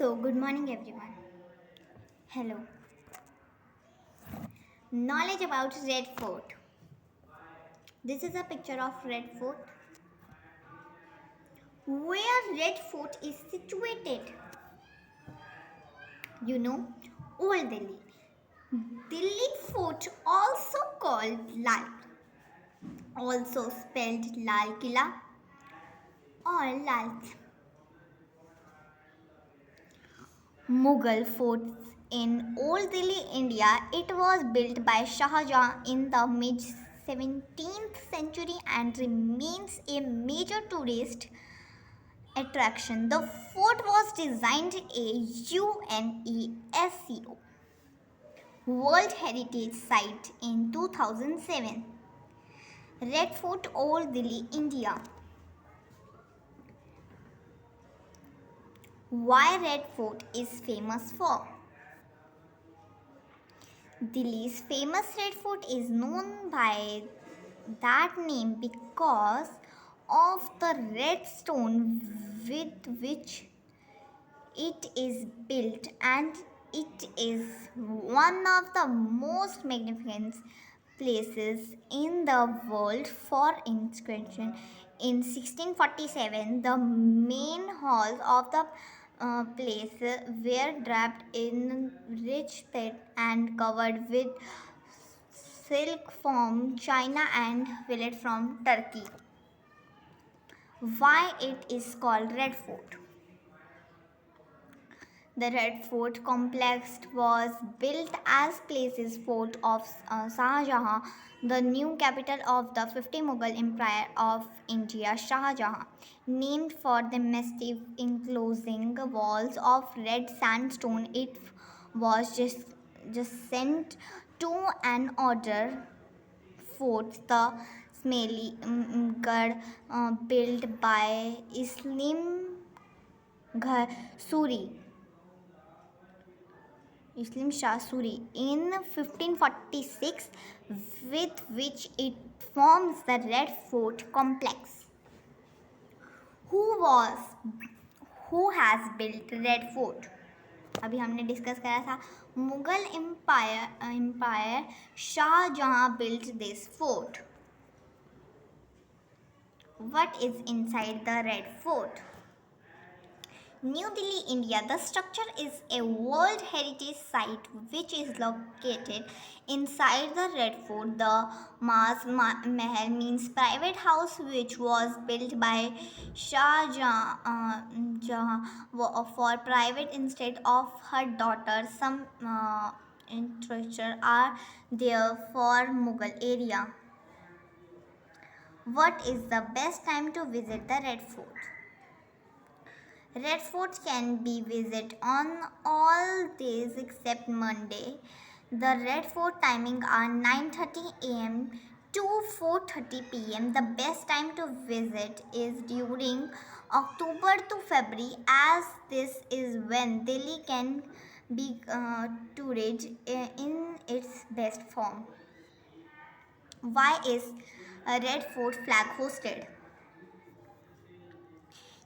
Good morning, everyone. Hello. Knowledge about Red Fort. This is a picture of Red Fort. Where Red Fort is situated? You know, Old Delhi. Delhi Fort, also called Lal, also spelled Lal Killa or Lal. Mughal forts in Old Delhi, India. It was built by Shah Jahan in the mid 17th century and remains a major tourist attraction. The fort was designed a UNESCO World Heritage Site in 2007. Red Fort, Old Delhi, India. Why Red Fort is famous for? Delhi's famous Red Fort is known by that name because of the red stone with which it is built, and it is one of the most magnificent places in the world for inscription. In 1647, the main halls of the place were draped in rich thread and covered with silk from China and velvet from Turkey. Why it is called Red Fort? The Red Fort complex was built as places fort of Shah Jahan, the new capital of the 50 Mughal Empire of India. Shah Jahan, named for the massive enclosing walls of red sandstone, it was just sent to an order fort, the Smelly built by Islim Suri. Islam Shah Suri in 1546, with which it forms the Red Fort complex. Who was who has built Red Fort? अभी हमने discuss करा था Mughal empire Shahjahan built this fort. What is inside the Red Fort? New Delhi, India. The structure is a World Heritage Site which is located inside the Red Fort. The Mahal means private house which was built by Shah Jahan for private instead of her daughter. Some infrastructure are there for Mughal area. What is the best time to visit the Red Fort? Red Fort can be visited on all days except Monday. The Red Fort timing are 9:30 a.m. to 4:30 p.m. The best time to visit is during October to February, as this is when Delhi can be toured in its best form. Why is a Red Fort flag hosted?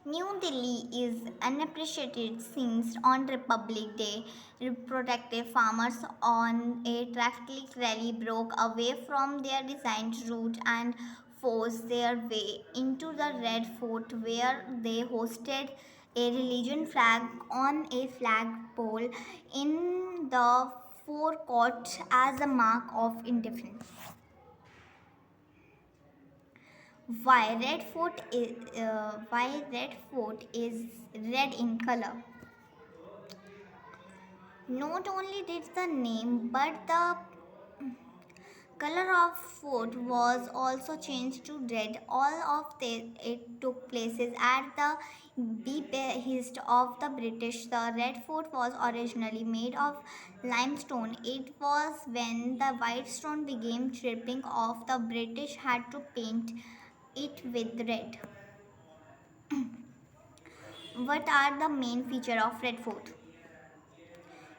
New Delhi is unappreciated since on Republic Day, protective farmers on a traffic rally broke away from their designed route and forced their way into the Red Fort, where they hosted a religion flag on a flagpole in the forecourt as a mark of indifference. Why Red Fort is red in color? Not only did the name, but the color of fort was also changed to red. All of it took places at the behest of the British. The Red Fort was originally made of limestone. It was when the white stone began stripping off, the British had to paint it with red. What are the main features of Red Fort?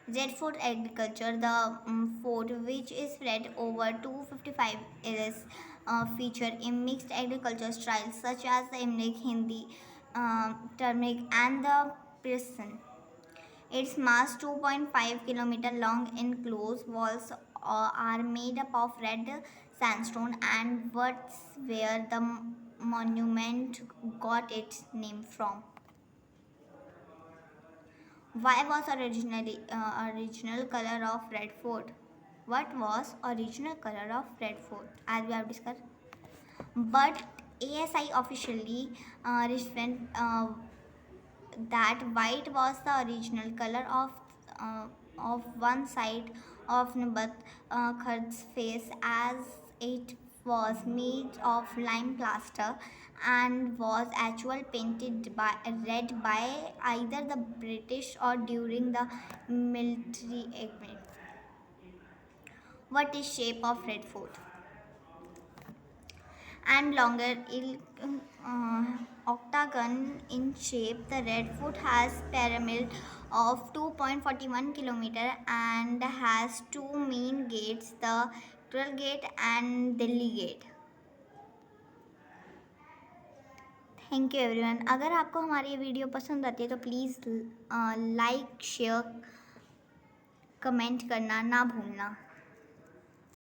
Red Fort agriculture. The fort, which is spread over 255 acres, feature a mixed agriculture styles such as the Imlik, Hindi, turmeric, and the Persian. Its mass 2.5 kilometer long enclosed walls are made up of red sandstone and what's where the monument got its name from. Why was original color of Red Fort? What was original color of Red Fort? As we have discussed, but ASI officially referred that white was the original color uh, of one side of Nabat Khat's face, as it was made of lime plaster and was actually painted by red by either the British or during the military agreement. What is shape of Red Fort? And longer octagon in shape. The Red Fort has pyramid of 2.41 kilometer and has two main gates, the Tural Gate and Delhi Gate. Thank you everyone. अगर आपको हमारी ये video पसंद आती है तो please like share comment करना ना भूलना.